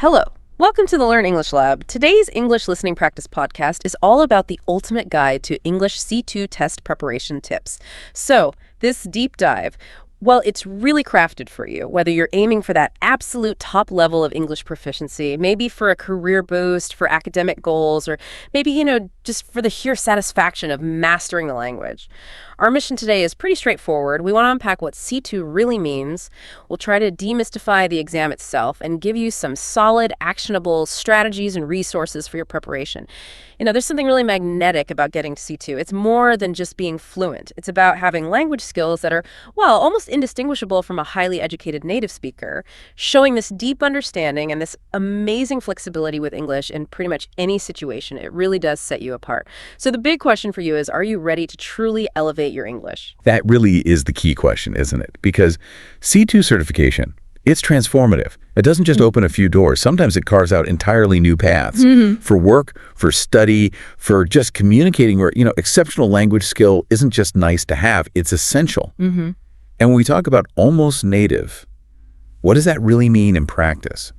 Hello. Welcome to the Learn English Lab. Today's English Listening Practice podcast is all about the ultimate guide to English C2 test preparation tips. So, this deep dive, well, it's really crafted for you, whether you're aiming for that absolute top level of English proficiency, maybe for a career boost, for academic goals, or maybe, just for the sheer satisfaction of mastering the language. Our mission today is pretty straightforward. We want to unpack what C2 really means. We'll try to demystify the exam itself and give you some solid, actionable strategies and resources for your preparation. There's something really magnetic about getting to C2. It's more than just being fluent. It's about having language skills that are, well, almost indistinguishable from a highly educated native speaker, showing this deep understanding and this amazing flexibility with English in pretty much any situation. It really does set you apart. So the big question for you is, are you ready to truly elevate your English? That really is the key question, isn't it? Because C2 certification, it's transformative. It doesn't just open a few doors. Sometimes it carves out entirely new paths for work, for study, for just communicating where, exceptional language skill isn't just nice to have, it's essential. And when we talk about almost native, what does that really mean in practice?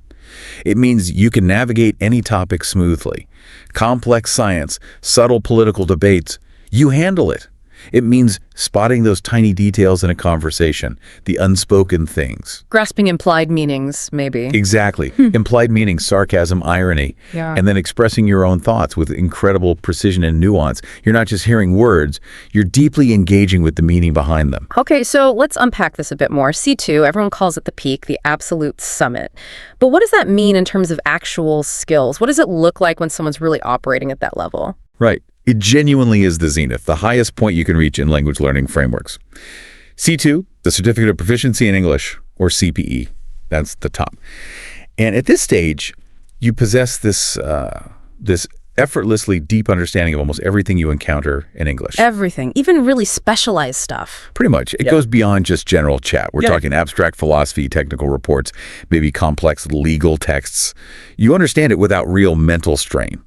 It means you can navigate any topic smoothly. Complex science, subtle political debates, you handle it. It means spotting those tiny details in a conversation, the unspoken things. Grasping implied meanings, maybe. Exactly. Implied meanings, sarcasm, irony. Yeah. And then expressing your own thoughts with incredible precision and nuance. You're not just hearing words, you're deeply engaging with the meaning behind them. Okay, so let's unpack this a bit more. C2, everyone calls it the peak, the absolute summit. But what does that mean in terms of actual skills? What does it look like when someone's really operating at that level? Right. It genuinely is the zenith, the highest point you can reach in language learning frameworks. C2, the Certificate of Proficiency in English, or CPE, that's the top. And at this stage, you possess this effortlessly deep understanding of almost everything you encounter in English. Everything, even really specialized stuff. Pretty much. It goes beyond just general chat. We're talking abstract philosophy, technical reports, maybe complex legal texts. You understand it without real mental strain.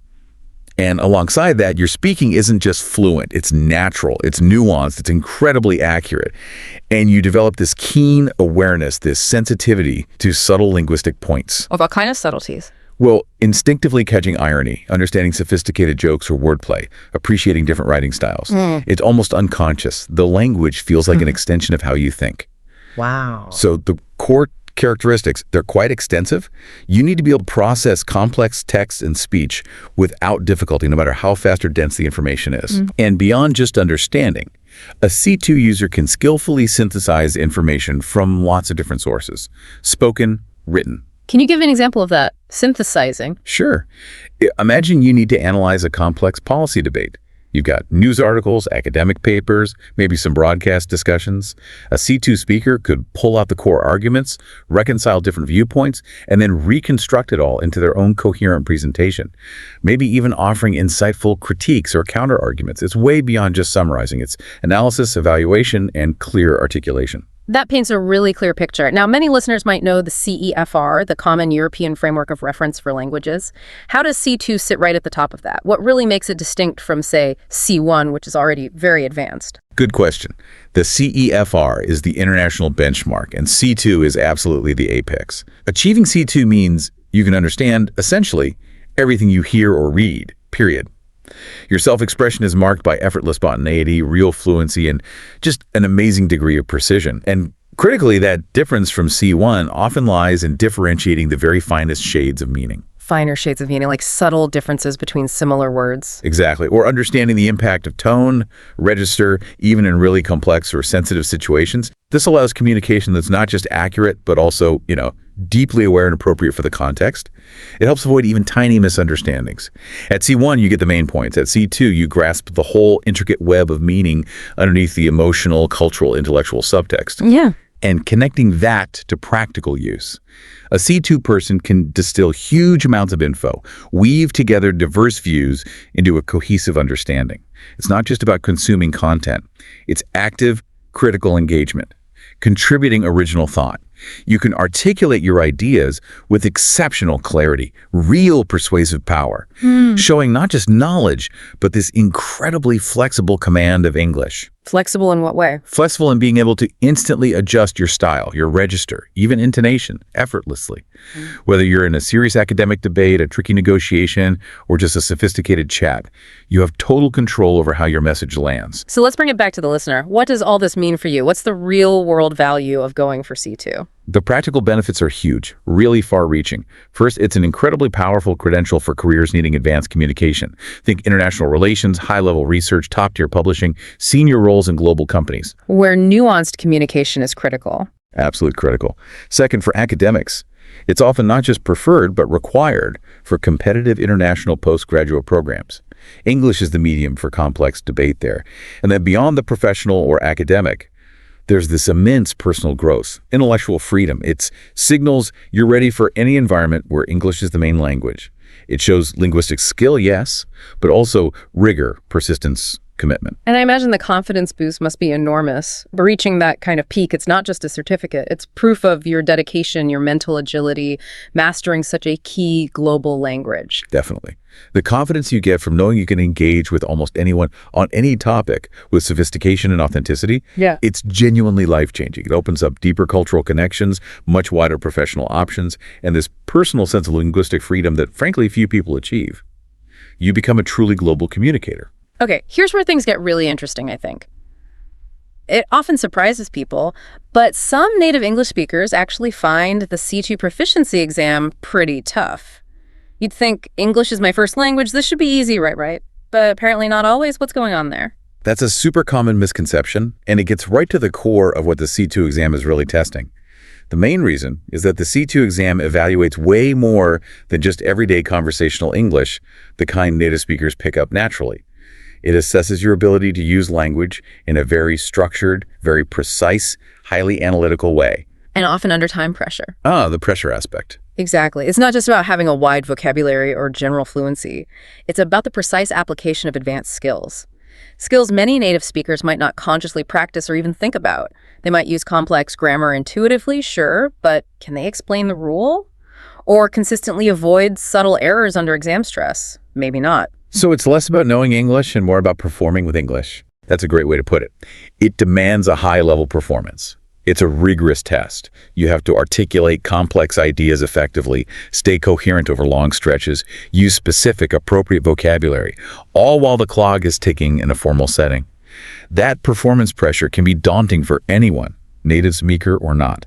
And alongside that, your speaking isn't just fluent, it's natural, it's nuanced, it's incredibly accurate. And you develop this keen awareness, this sensitivity to subtle linguistic points. Of what kind of subtleties? Well, instinctively catching irony, understanding sophisticated jokes or wordplay, appreciating different writing styles. It's almost unconscious. The language feels like an extension of how you think. Wow. So the core characteristics, they're quite extensive. You need to be able to process complex text and speech without difficulty, no matter how fast or dense the information is. And beyond just understanding, a C2 user can skillfully synthesize information from lots of different sources, spoken, written. Can you give an example of that? Synthesizing. Sure. Imagine you need to analyze a complex policy debate. You've got news articles, academic papers, maybe some broadcast discussions. A C2 speaker could pull out the core arguments, reconcile different viewpoints, and then reconstruct it all into their own coherent presentation. Maybe even offering insightful critiques or counter-arguments. It's way beyond just summarizing. It's analysis, evaluation, and clear articulation. That paints a really clear picture. Now, many listeners might know the CEFR, the Common European Framework of Reference for Languages. How does C2 sit right at the top of that? What really makes it distinct from, say, C1, which is already very advanced? Good question. The CEFR is the international benchmark, and C2 is absolutely the apex. Achieving C2 means you can understand, essentially, everything you hear or read, period. Your self-expression is marked by effortless spontaneity, real fluency, and just an amazing degree of precision. And critically, that difference from C1 often lies in differentiating the very finest shades of meaning. Finer shades of meaning, like subtle differences between similar words. Exactly. Or understanding the impact of tone, register, even in really complex or sensitive situations. This allows communication that's not just accurate, but also, deeply aware and appropriate for the context. It helps avoid even tiny misunderstandings. At C1, you get the main points. At C2, you grasp the whole intricate web of meaning underneath the emotional, cultural, intellectual subtext. Yeah. And connecting that to practical use. A C2 person can distill huge amounts of info, weave together diverse views into a cohesive understanding. It's not just about consuming content. It's active, critical engagement, contributing original thought. You can articulate your ideas with exceptional clarity, real persuasive power, showing not just knowledge, but this incredibly flexible command of English. Flexible in what way? Flexible in being able to instantly adjust your style, your register, even intonation, effortlessly. Whether you're in a serious academic debate, a tricky negotiation, or just a sophisticated chat, you have total control over how your message lands. So let's bring it back to the listener. What does all this mean for you? What's the real-world value of going for C2? The practical benefits are huge, really far-reaching. First, it's an incredibly powerful credential for careers needing advanced communication. Think international relations, high-level research, top-tier publishing, senior roles in global companies. Where nuanced communication is critical. Absolutely critical. Second, for academics, it's often not just preferred, but required for competitive international postgraduate programs. English is the medium for complex debate there. And then beyond the professional or academic, there's this immense personal growth, intellectual freedom. It signals you're ready for any environment where English is the main language. It shows linguistic skill, yes, but also rigor, persistence, commitment. And I imagine the confidence boost must be enormous. But reaching that kind of peak, it's not just a certificate. It's proof of your dedication, your mental agility, mastering such a key global language. Definitely. The confidence you get from knowing you can engage with almost anyone on any topic with sophistication and authenticity, it's genuinely life-changing. It opens up deeper cultural connections, much wider professional options, and this personal sense of linguistic freedom that, frankly, few people achieve. You become a truly global communicator. Okay, here's where things get really interesting, I think. It often surprises people, but some native English speakers actually find the C2 Proficiency exam pretty tough. You'd think, English is my first language, this should be easy, right? But apparently not always. What's going on there? That's a super common misconception, and it gets right to the core of what the C2 exam is really testing. The main reason is that the C2 exam evaluates way more than just everyday conversational English, the kind native speakers pick up naturally. It assesses your ability to use language in a very structured, very precise, highly analytical way. And often under time pressure. The pressure aspect. Exactly. It's not just about having a wide vocabulary or general fluency. It's about the precise application of advanced skills. Skills many native speakers might not consciously practice or even think about. They might use complex grammar intuitively, sure, but can they explain the rule? Or consistently avoid subtle errors under exam stress? Maybe not. So it's less about knowing English and more about performing with English. That's a great way to put it. It demands a high-level performance. It's a rigorous test. You have to articulate complex ideas effectively, stay coherent over long stretches, use specific, appropriate vocabulary, all while the clock is ticking in a formal setting. That performance pressure can be daunting for anyone, native speaker or not.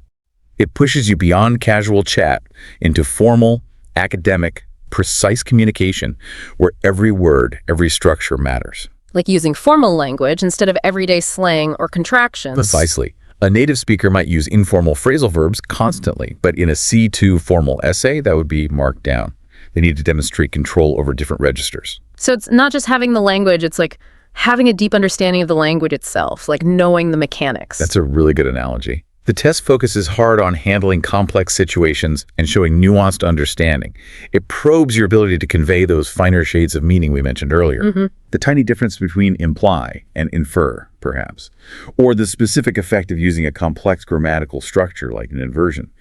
It pushes you beyond casual chat into formal, academic, precise communication where every word, every structure matters. Like using formal language instead of everyday slang or contractions. Precisely. A native speaker might use informal phrasal verbs constantly, but in a C2 formal essay, that would be marked down. They need to demonstrate control over different registers. So it's not just having the language, it's like having a deep understanding of the language itself, like knowing the mechanics. That's a really good analogy. The test focuses hard on handling complex situations and showing nuanced understanding. It probes your ability to convey those finer shades of meaning we mentioned earlier. The tiny difference between imply and infer, perhaps, or the specific effect of using a complex grammatical structure like an inversion.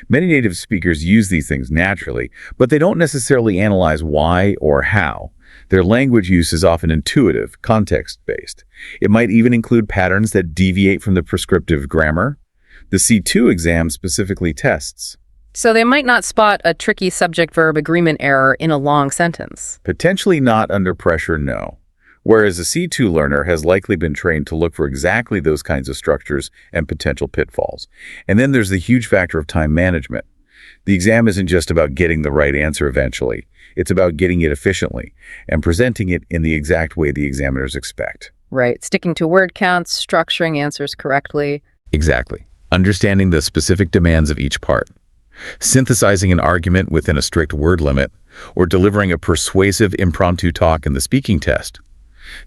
Many native speakers use these things naturally, but they don't necessarily analyze why or how. Their language use is often intuitive, context-based. It might even include patterns that deviate from the prescriptive grammar. The C2 exam specifically tests. So they might not spot a tricky subject-verb agreement error in a long sentence. Potentially not under pressure, no. Whereas a C2 learner has likely been trained to look for exactly those kinds of structures and potential pitfalls. And then there's the huge factor of time management. The exam isn't just about getting the right answer eventually. It's about getting it efficiently and presenting it in the exact way the examiners expect. Right. Sticking to word counts, structuring answers correctly. Exactly. Understanding the specific demands of each part, synthesizing an argument within a strict word limit, or delivering a persuasive impromptu talk in the speaking test.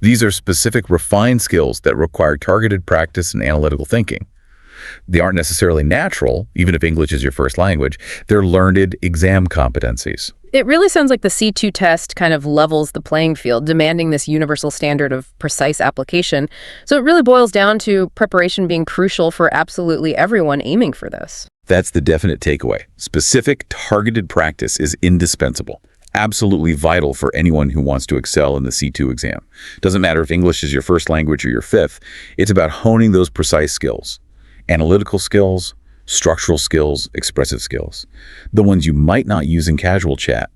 These are specific, refined skills that require targeted practice and analytical thinking. They aren't necessarily natural, even if English is your first language. They're learned exam competencies. It really sounds like the C2 test kind of levels the playing field, demanding this universal standard of precise application. So it really boils down to preparation being crucial for absolutely everyone aiming for this. That's the definite takeaway. Specific, targeted practice is indispensable. absolutely vital for anyone who wants to excel in the C2 exam. Doesn't matter if English is your first language or your fifth, it's about honing those precise skills. Analytical skills, structural skills, expressive skills. The ones you might not use in casual chat,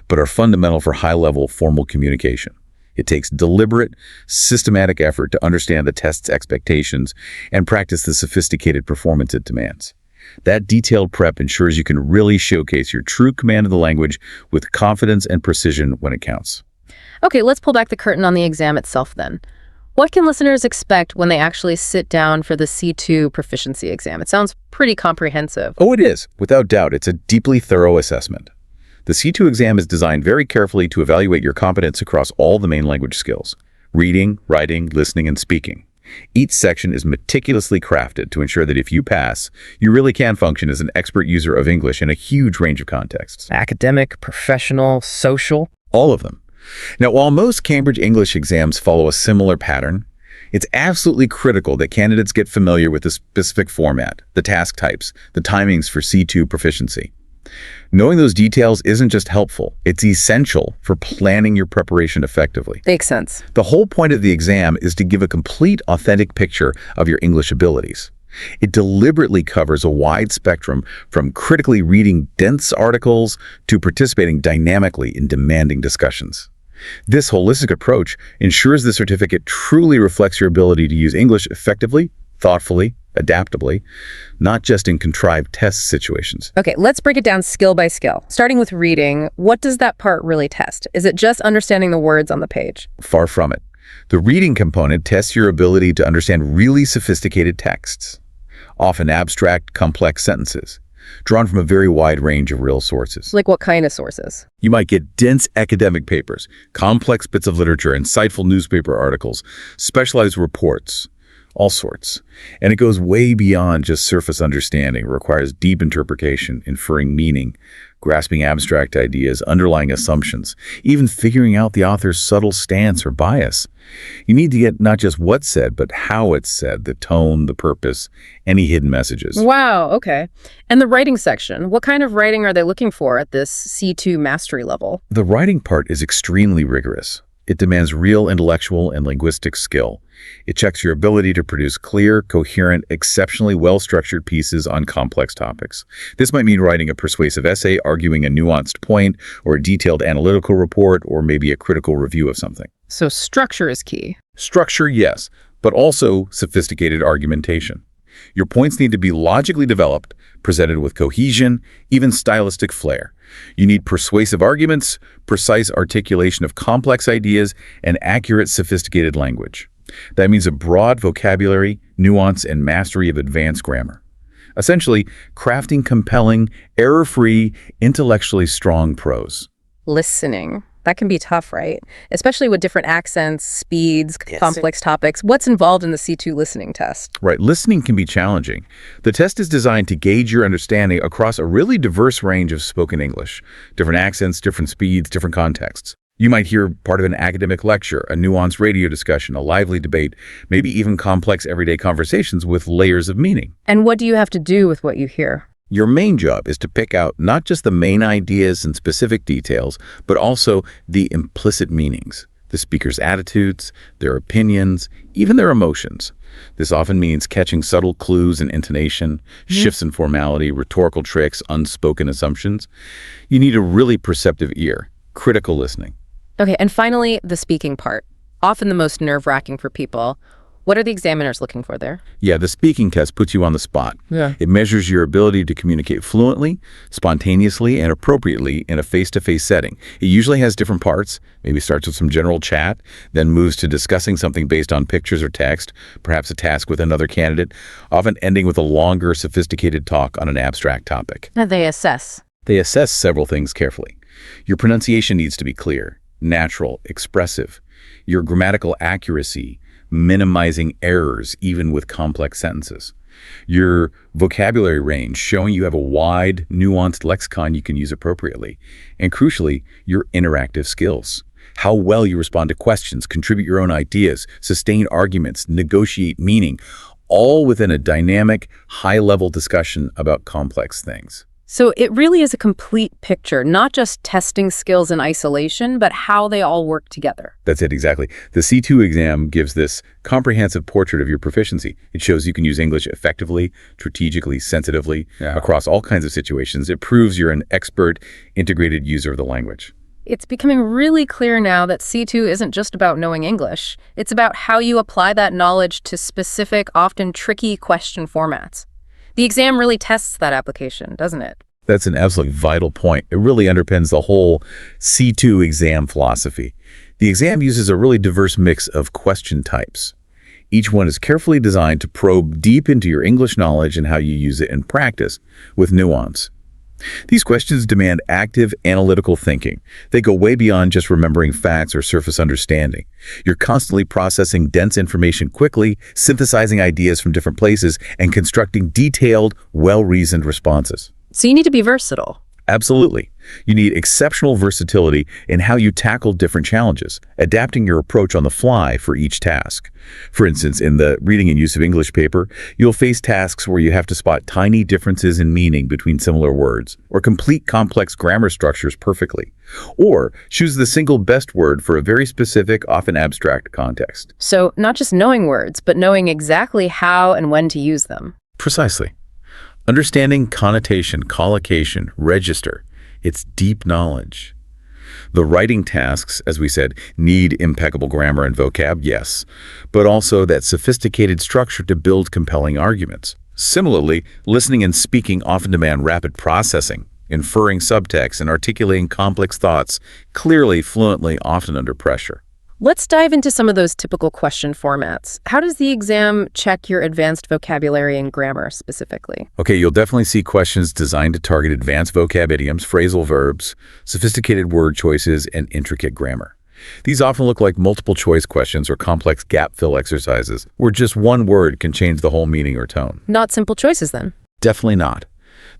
but are fundamental for high-level formal communication. It takes deliberate, systematic effort to understand the test's expectations and practice the sophisticated performance it demands. That detailed prep ensures you can really showcase your true command of the language with confidence and precision when it counts. Okay, let's pull back the curtain on the exam itself then. What can listeners expect when they actually sit down for the C2 Proficiency exam? It sounds pretty comprehensive. Oh, it is. Without doubt, it's a deeply thorough assessment. The C2 exam is designed very carefully to evaluate your competence across all the main language skills: reading, writing, listening, and speaking. Each section is meticulously crafted to ensure that if you pass, you really can function as an expert user of English in a huge range of contexts. Academic, professional, social. All of them. Now, while most Cambridge English exams follow a similar pattern, it's absolutely critical that candidates get familiar with the specific format, the task types, the timings for C2 proficiency. Knowing those details isn't just helpful, it's essential for planning your preparation effectively. Makes sense. The whole point of the exam is to give a complete, authentic picture of your English abilities. It deliberately covers a wide spectrum from critically reading dense articles to participating dynamically in demanding discussions. This holistic approach ensures the certificate truly reflects your ability to use English effectively, thoughtfully, adaptably, not just in contrived test situations. Okay, let's break it down skill by skill. Starting with reading, what does that part really test? Is it just understanding the words on the page? Far from it. The reading component tests your ability to understand really sophisticated texts, often abstract, complex sentences, drawn from a very wide range of real sources. Like what kind of sources? You might get dense academic papers, complex bits of literature, insightful newspaper articles, specialized reports, all sorts. And it goes way beyond just surface understanding. It requires deep interpretation, inferring meaning, grasping abstract ideas, underlying assumptions, even figuring out the author's subtle stance or bias. You need to get not just what's said, but how it's said, the tone, the purpose, any hidden messages. Wow, okay. And the writing section, what kind of writing are they looking for at this C2 mastery level? The writing part is extremely rigorous. It demands real intellectual and linguistic skill. It checks your ability to produce clear, coherent, exceptionally well-structured pieces on complex topics. This might mean writing a persuasive essay, arguing a nuanced point, or a detailed analytical report, or maybe a critical review of something. So structure is key. Structure, yes, but also sophisticated argumentation. Your points need to be logically developed, presented with cohesion, even stylistic flair. You need persuasive arguments, precise articulation of complex ideas, and accurate, sophisticated language. That means a broad vocabulary, nuance, and mastery of advanced grammar. Essentially, crafting compelling, error-free, intellectually strong prose. Listening. That can be tough, right? Especially with different accents, speeds, Yes. complex topics. What's involved in the C2 listening test? Right, listening can be challenging. The test is designed to gauge your understanding across a really diverse range of spoken English. Different accents, different speeds, different contexts. You might hear part of an academic lecture, a nuanced radio discussion, a lively debate, maybe even complex everyday conversations with layers of meaning. And what do you have to do with what you hear? Your main job is to pick out not just the main ideas and specific details, but also the implicit meanings, the speaker's attitudes, their opinions, even their emotions. This often means catching subtle clues in intonation, shifts in formality, rhetorical tricks, unspoken assumptions. You need a really perceptive ear, critical listening. Okay, and finally, the speaking part. Often the most nerve-wracking for people. What are the examiners looking for there? Yeah, the speaking test puts you on the spot. Yeah. It measures your ability to communicate fluently, spontaneously, and appropriately in a face-to-face setting. It usually has different parts, maybe starts with some general chat, then moves to discussing something based on pictures or text, perhaps a task with another candidate, often ending with a longer, sophisticated talk on an abstract topic. They assess. They assess several things carefully. Your pronunciation needs to be clear, natural, expressive. Your grammatical accuracy, minimizing errors even with complex sentences. Your vocabulary range, showing you have a wide, nuanced lexicon you can use appropriately. And crucially, your interactive skills. How well you respond to questions, contribute your own ideas, sustain arguments, negotiate meaning, all within a dynamic, high-level discussion about complex things. So it really is a complete picture, not just testing skills in isolation, but how they all work together. That's it, exactly. The C2 exam gives this comprehensive portrait of your proficiency. It shows you can use English effectively, strategically, sensitively, across all kinds of situations. It proves you're an expert, integrated user of the language. It's becoming really clear now that C2 isn't just about knowing English. It's about how you apply that knowledge to specific, often tricky question formats. The exam really tests that application, doesn't it? That's an absolutely vital point. It really underpins the whole C2 exam philosophy. The exam uses a really diverse mix of question types. Each one is carefully designed to probe deep into your English knowledge and how you use it in practice, with nuance. These questions demand active, analytical thinking. They go way beyond just remembering facts or surface understanding. You're constantly processing dense information quickly, synthesizing ideas from different places, and constructing detailed, well-reasoned responses. So you need to be versatile. Absolutely. You need exceptional versatility in how you tackle different challenges, adapting your approach on the fly for each task. For instance, in the reading and use of English paper, you'll face tasks where you have to spot tiny differences in meaning between similar words, or complete complex grammar structures perfectly, or choose the single best word for a very specific, often abstract context. So not just knowing words, but knowing exactly how and when to use them. Precisely. Understanding connotation, collocation, register, it's deep knowledge. The writing tasks, as we said, need impeccable grammar and vocab, yes, but also that sophisticated structure to build compelling arguments. Similarly, listening and speaking often demand rapid processing, inferring subtext, and articulating complex thoughts clearly, fluently, often under pressure. Let's dive into some of those typical question formats. How does the exam check your advanced vocabulary and grammar specifically? Okay, you'll definitely see questions designed to target advanced vocab idioms, phrasal verbs, sophisticated word choices, and intricate grammar. These often look like multiple choice questions or complex gap fill exercises, where just one word can change the whole meaning or tone. Not simple choices, then? Definitely not.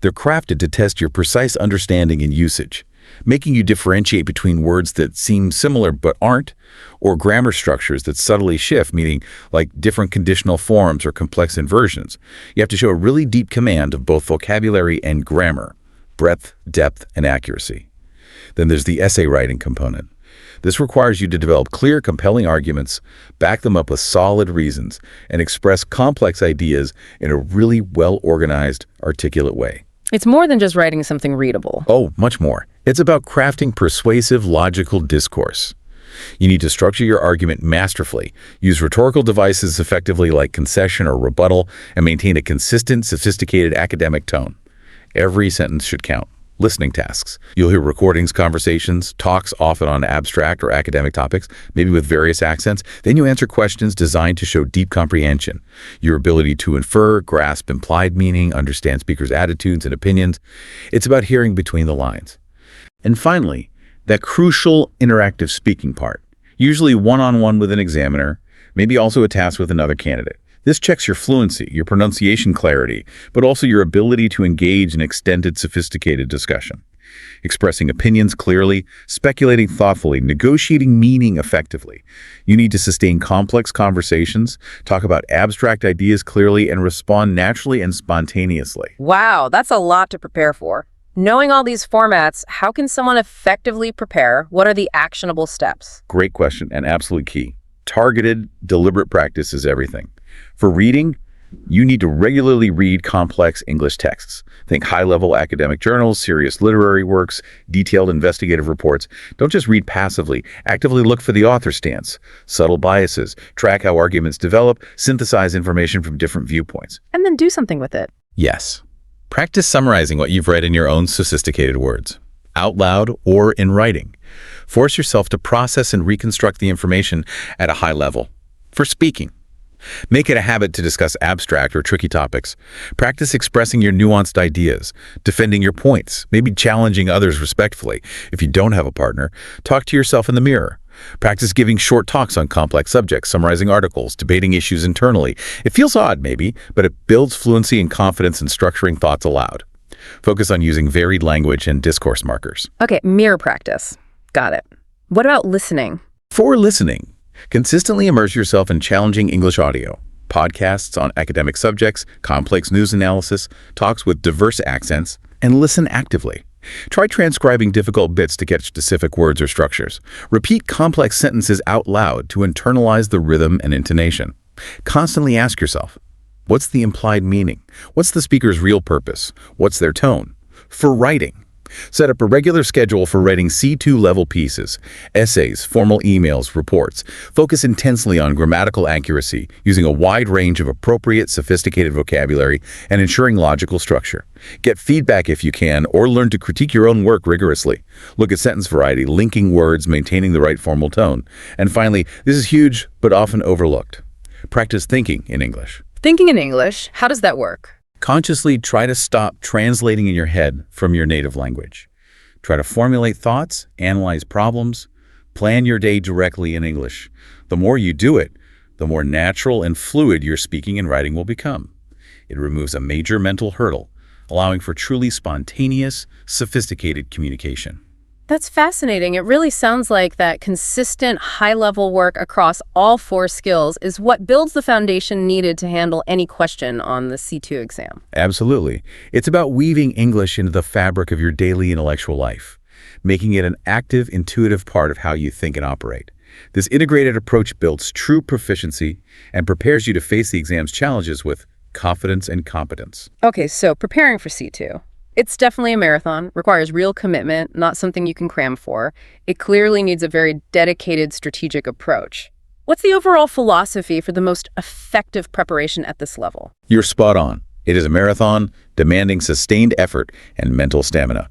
They're crafted to test your precise understanding and usage, making you differentiate between words that seem similar but aren't, or grammar structures that subtly shift, meaning like different conditional forms or complex inversions. You have to show a really deep command of both vocabulary and grammar, breadth, depth, and accuracy. Then there's the essay writing component. This requires you to develop clear, compelling arguments, back them up with solid reasons, and express complex ideas in a really well-organized, articulate way. It's more than just writing something readable. Oh, much more. It's about crafting persuasive, logical discourse. You need to structure your argument masterfully, use rhetorical devices effectively like concession or rebuttal, and maintain a consistent, sophisticated academic tone. Every sentence should count. Listening tasks. You'll hear recordings, conversations, talks often on abstract or academic topics, maybe with various accents. Then you answer questions designed to show deep comprehension, your ability to infer, grasp implied meaning, understand speakers' attitudes and opinions. It's about hearing between the lines. And finally, that crucial interactive speaking part, usually one-on-one with an examiner, maybe also a task with another candidate. This checks your fluency, your pronunciation clarity, but also your ability to engage in extended, sophisticated discussion. Expressing opinions clearly, speculating thoughtfully, negotiating meaning effectively. You need to sustain complex conversations, talk about abstract ideas clearly, and respond naturally and spontaneously. Wow, that's a lot to prepare for. Knowing all these formats, how can someone effectively prepare? What are the actionable steps? Great question and absolute key. Targeted, deliberate practice is everything. For reading, you need to regularly read complex English texts. Think high-level academic journals, serious literary works, detailed investigative reports. Don't just read passively. Actively look for the author's stance, subtle biases, track how arguments develop, synthesize information from different viewpoints. And then do something with it. Yes. Practice summarizing what you've read in your own sophisticated words, out loud or in writing. Force yourself to process and reconstruct the information at a high level. For speaking, make it a habit to discuss abstract or tricky topics. Practice expressing your nuanced ideas, defending your points, maybe challenging others respectfully. If you don't have a partner, talk to yourself in the mirror. Practice giving short talks on complex subjects, summarizing articles, debating issues internally. It feels odd, maybe, but it builds fluency and confidence in structuring thoughts aloud. Focus on using varied language and discourse markers. Okay, mirror practice. Got it. What about listening? For listening, consistently immerse yourself in challenging English audio. podcasts on academic subjects, complex news analysis, talks with diverse accents, and listen actively. Try transcribing difficult bits to catch specific words or structures. Repeat complex sentences out loud to internalize the rhythm and intonation. Constantly ask yourself, what's the implied meaning? What's the speaker's real purpose? What's their tone? For writing, set up a regular schedule for writing C2 level pieces, essays, formal emails, reports. Focus intensely on grammatical accuracy, using a wide range of appropriate, sophisticated vocabulary and ensuring logical structure. Get feedback if you can, or learn to critique your own work rigorously. Look at sentence variety, linking words, maintaining the right formal tone. And finally, this is huge but often overlooked. Practice thinking in English. Thinking in English, how does that work? Consciously try to stop translating in your head from your native language. Try to formulate thoughts, analyze problems, plan your day directly in English. The more you do it, the more natural and fluid your speaking and writing will become. It removes a major mental hurdle, allowing for truly spontaneous, sophisticated communication. That's fascinating. It really sounds like that consistent, high-level work across all 4 skills is what builds the foundation needed to handle any question on the C2 exam. Absolutely. It's about weaving English into the fabric of your daily intellectual life, making it an active, intuitive part of how you think and operate. This integrated approach builds true proficiency and prepares you to face the exam's challenges with confidence and competence. Okay, so preparing for C2. It's definitely a marathon, requires real commitment, not something you can cram for. It clearly needs a very dedicated, strategic approach. What's the overall philosophy for the most effective preparation at this level? You're spot on. It is a marathon demanding sustained effort and mental stamina.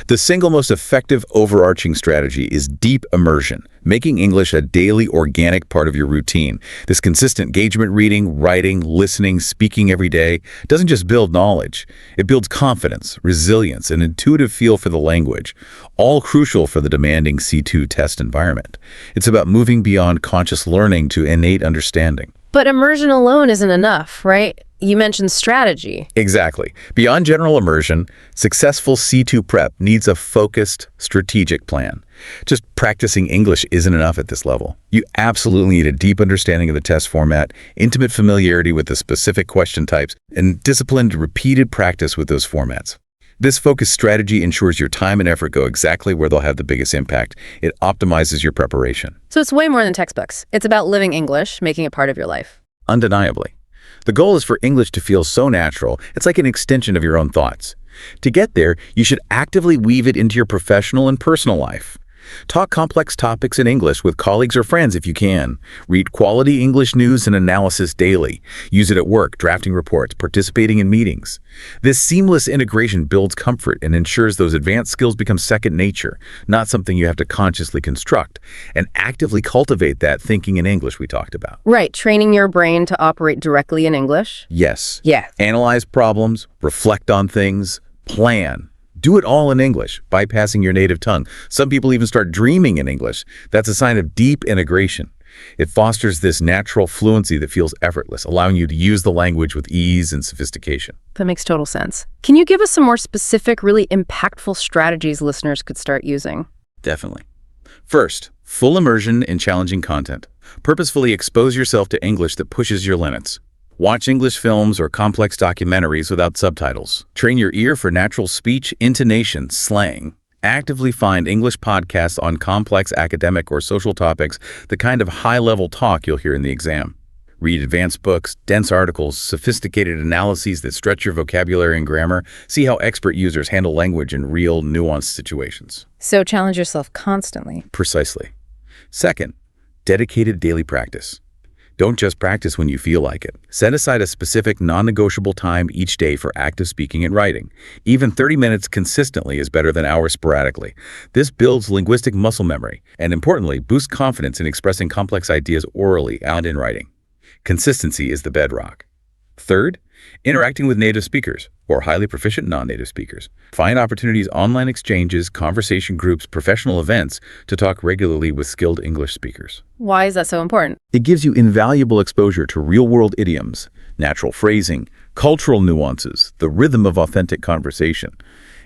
The single most effective overarching strategy is deep immersion, making English a daily organic part of your routine. This consistent engagement reading, writing, listening, speaking every day doesn't just build knowledge. It builds confidence, resilience, and intuitive feel for the language, all crucial for the demanding C2 test environment. It's about moving beyond conscious learning to innate understanding. But immersion alone isn't enough, right? You mentioned strategy. Exactly. Beyond general immersion, successful C2 prep needs a focused, strategic plan. Just practicing English isn't enough at this level. You absolutely need a deep understanding of the test format, intimate familiarity with the specific question types, and disciplined, repeated practice with those formats. This focused strategy ensures your time and effort go exactly where they'll have the biggest impact. It optimizes your preparation. So it's way more than textbooks. It's about living English, making it part of your life. Undeniably. The goal is for English to feel so natural, it's like an extension of your own thoughts. To get there, you should actively weave it into your professional and personal life. Talk complex topics in English with colleagues or friends if you can. Read quality English news and analysis daily. Use it at work, drafting reports, participating in meetings. This seamless integration builds comfort and ensures those advanced skills become second nature, not something you have to consciously construct, and actively cultivate that thinking in English we talked about. Right, training your brain to operate directly in English. Yes. Yeah. Analyze problems, reflect on things, plan. Do it all in English, bypassing your native tongue. Some people even start dreaming in English. That's a sign of deep integration. It fosters this natural fluency that feels effortless, allowing you to use the language with ease and sophistication. That makes total sense. Can you give us some more specific, really impactful strategies listeners could start using? Definitely. First, full immersion in challenging content. Purposefully expose yourself to English that pushes your limits. Watch English films or complex documentaries without subtitles. Train your ear for natural speech, intonation, slang. Actively find English podcasts on complex academic or social topics, the kind of high-level talk you'll hear in the exam. Read advanced books, dense articles, sophisticated analyses that stretch your vocabulary and grammar. See how expert users handle language in real, nuanced situations. So challenge yourself constantly. Precisely. Second, dedicated daily practice. Don't just practice when you feel like it. Set aside a specific non-negotiable time each day for active speaking and writing. Even 30 minutes consistently is better than hours sporadically. This builds linguistic muscle memory and, importantly, boosts confidence in expressing complex ideas orally and in writing. Consistency is the bedrock. Third, interacting with native speakers or highly proficient non-native speakers. Find opportunities, online exchanges, conversation groups, professional events to talk regularly with skilled English speakers. Why is that so important? It gives you invaluable exposure to real-world idioms, natural phrasing, cultural nuances, the rhythm of authentic conversation.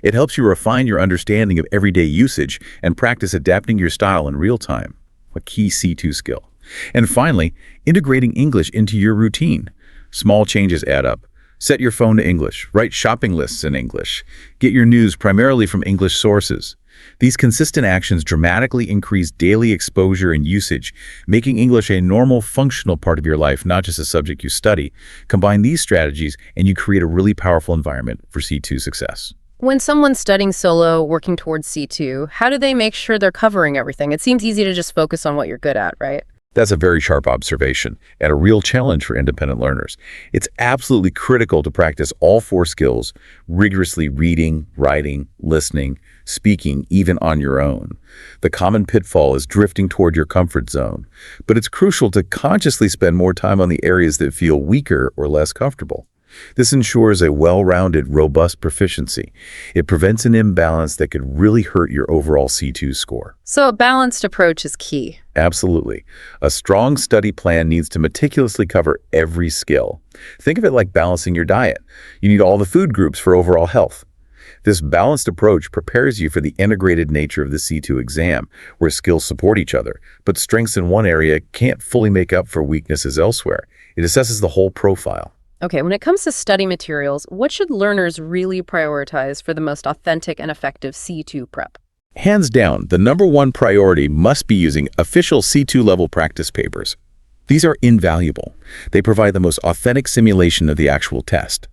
It helps you refine your understanding of everyday usage and practice adapting your style in real time, a key C2 skill. And finally, integrating English into your routine. Small changes add up. Set your phone to English. Write shopping lists in English. Get your news primarily from English sources. These consistent actions dramatically increase daily exposure and usage, making English a normal, functional part of your life, not just a subject you study. Combine these strategies, and you create a really powerful environment for C2 success. When someone's studying solo, working towards C2, how do they make sure they're covering everything? It seems easy to just focus on what you're good at, right? That's a very sharp observation and a real challenge for independent learners. It's absolutely critical to practice all 4 skills, rigorously reading, writing, listening, speaking, even on your own. The common pitfall is drifting toward your comfort zone, but it's crucial to consciously spend more time on the areas that feel weaker or less comfortable. This ensures a well-rounded, robust proficiency. It prevents an imbalance that could really hurt your overall C2 score. So a balanced approach is key. Absolutely. A strong study plan needs to meticulously cover every skill. Think of it like balancing your diet. You need all the food groups for overall health. This balanced approach prepares you for the integrated nature of the C2 exam, where skills support each other, but strengths in one area can't fully make up for weaknesses elsewhere. It assesses the whole profile. Okay, when it comes to study materials, what should learners really prioritize for the most authentic and effective C2 prep? Hands down, the #1 priority must be using official C2 level practice papers. These are invaluable. They provide the most authentic simulation of the actual test.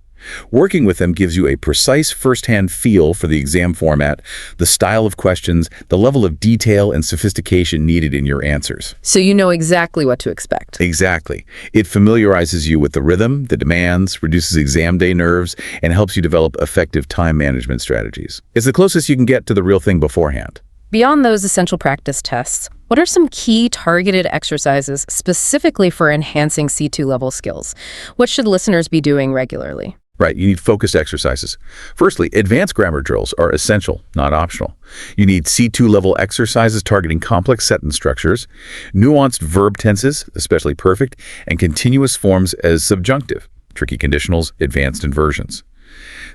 Working with them gives you a precise first-hand feel for the exam format, the style of questions, the level of detail and sophistication needed in your answers. So you know exactly what to expect. Exactly. It familiarizes you with the rhythm, the demands, reduces exam day nerves, and helps you develop effective time management strategies. It's the closest you can get to the real thing beforehand. Beyond those essential practice tests, what are some key targeted exercises specifically for enhancing C2 level skills? What should listeners be doing regularly? Right, you need focused exercises. Firstly, advanced grammar drills are essential, not optional. You need C2 level exercises targeting complex sentence structures, nuanced verb tenses, especially perfect, and continuous forms as subjunctive, tricky conditionals, advanced inversions.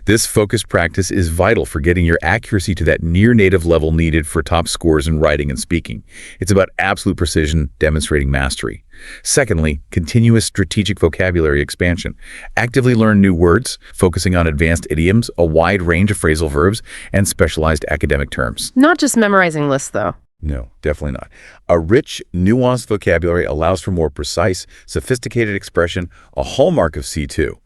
This focused practice is vital for getting your accuracy to that near-native level needed for top scores in writing and speaking. It's about absolute precision, demonstrating mastery. Secondly, continuous strategic vocabulary expansion. Actively learn new words, focusing on advanced idioms, a wide range of phrasal verbs, and specialized academic terms. Not just memorizing lists, though. No, definitely not. A rich, nuanced vocabulary allows for more precise, sophisticated expression, a hallmark of C2.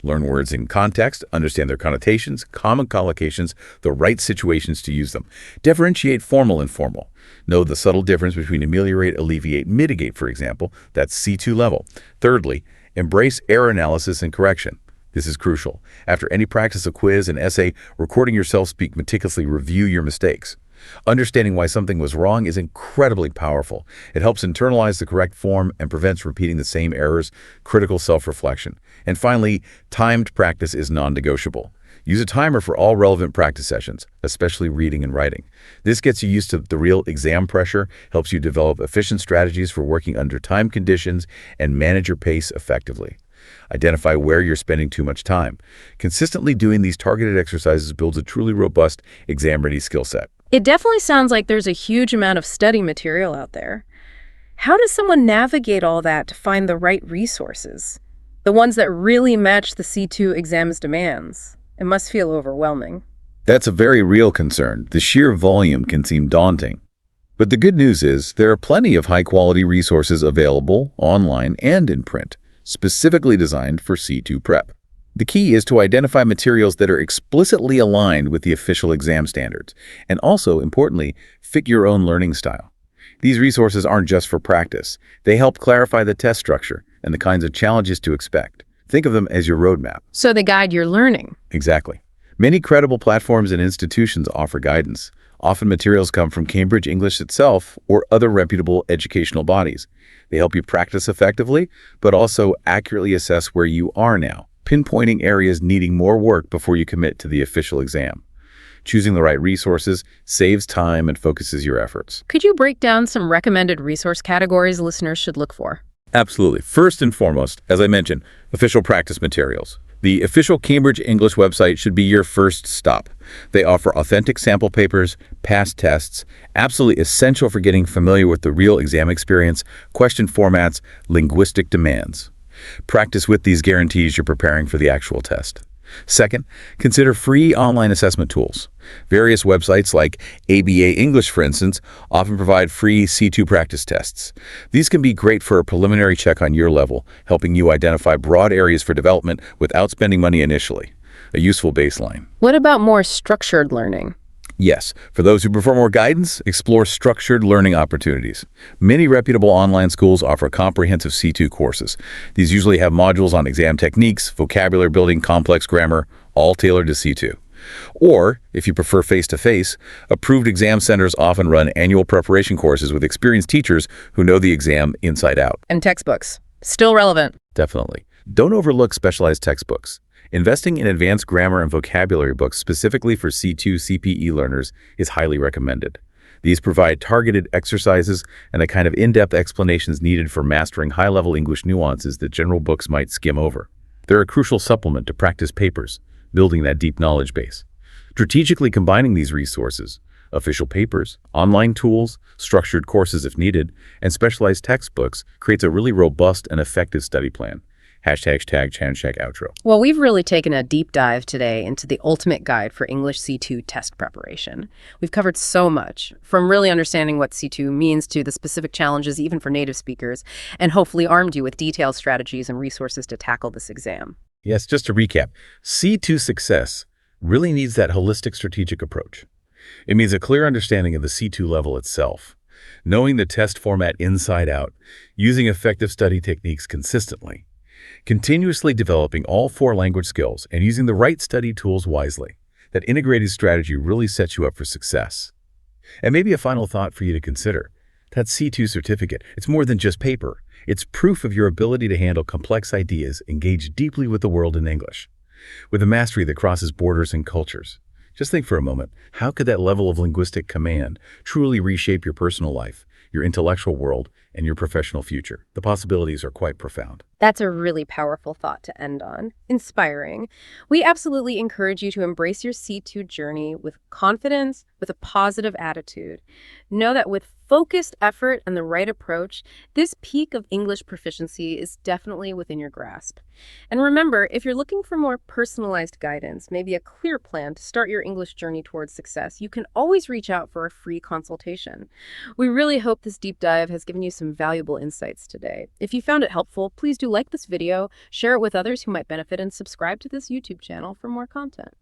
Learn words in context, understand their connotations, common collocations, the right situations to use them. Differentiate formal and informal. Know the subtle difference between ameliorate, alleviate, mitigate, for example. That's C2 level. Thirdly, embrace error analysis and correction. This is crucial. After any practice, a quiz, an essay, recording yourself speak meticulously review your mistakes. Understanding why something was wrong is incredibly powerful. It helps internalize the correct form and prevents repeating the same errors, critical self-reflection. And finally, timed practice is non-negotiable. Use a timer for all relevant practice sessions, especially reading and writing. This gets you used to the real exam pressure, helps you develop efficient strategies for working under time conditions, and manage your pace effectively. Identify where you're spending too much time. Consistently doing these targeted exercises builds a truly robust exam-ready skill set. It definitely sounds like there's a huge amount of study material out there. How does someone navigate all that to find the right resources? The ones that really match the C2 exam's demands? It must feel overwhelming. That's a very real concern. The sheer volume can seem daunting. But the good news is there are plenty of high-quality resources available online and in print, specifically designed for C2 prep. The key is to identify materials that are explicitly aligned with the official exam standards, and also, importantly, fit your own learning style. These resources aren't just for practice. They help clarify the test structure and the kinds of challenges to expect. Think of them as your roadmap. So they guide your learning. Exactly. Many credible platforms and institutions offer guidance. Often materials come from Cambridge English itself or other reputable educational bodies. They help you practice effectively, but also accurately assess where you are now, pinpointing areas needing more work before you commit to the official exam. Choosing the right resources saves time and focuses your efforts. Could you break down some recommended resource categories listeners should look for? Absolutely. First and foremost, as I mentioned, official practice materials. The official Cambridge English website should be your first stop. They offer authentic sample papers, past tests, absolutely essential for getting familiar with the real exam experience, question formats, linguistic demands. Practice with these guarantees you're preparing for the actual test. Second, consider free online assessment tools. Various websites like ABA English, for instance, often provide free C2 practice tests. These can be great for a preliminary check on your level, helping you identify broad areas for development without spending money initially. A useful baseline. What about more structured learning? Yes, for those who prefer more guidance, explore structured learning opportunities. Many reputable online schools offer comprehensive C2 courses. These usually have modules on exam techniques, vocabulary building, complex grammar, all tailored to C2. Or, if you prefer face-to-face, approved exam centers often run annual preparation courses with experienced teachers who know the exam inside out. And textbooks. Still relevant. Definitely. Don't overlook specialized textbooks. Investing in advanced grammar and vocabulary books specifically for C2 CPE learners is highly recommended. These provide targeted exercises and the kind of in-depth explanations needed for mastering high-level English nuances that general books might skim over. They're a crucial supplement to practice papers, building that deep knowledge base. Strategically combining these resources, official papers, online tools, structured courses if needed, and specialized textbooks creates a really robust and effective study plan. #outro. Well, we've really taken a deep dive today into the ultimate guide for English C2 test preparation. We've covered so much, from really understanding what C2 means to the specific challenges even for native speakers, and hopefully armed you with detailed strategies and resources to tackle this exam. Yes, just to recap, C2 success really needs that holistic strategic approach. It means a clear understanding of the C2 level itself, knowing the test format inside out, using effective study techniques consistently, continuously developing all 4 language skills, and using the right study tools wisely. That integrated strategy really sets you up for success. And maybe a final thought for you to consider. That C2 certificate, it's more than just paper. It's proof of your ability to handle complex ideas, engage deeply with the world in English, with a mastery that crosses borders and cultures. Just think for a moment, how could that level of linguistic command truly reshape your personal life, your intellectual world, and your professional future? The possibilities are quite profound. That's a really powerful thought to end on. Inspiring. We absolutely encourage you to embrace your C2 journey with confidence, with a positive attitude. Know that with focused effort and the right approach, this peak of English proficiency is definitely within your grasp. And remember, if you're looking for more personalized guidance, maybe a clear plan to start your English journey towards success, you can always reach out for a free consultation. We really hope this deep dive has given you some valuable insights today. If you found it helpful, please do like this video, share it with others who might benefit, and subscribe to this YouTube channel for more content.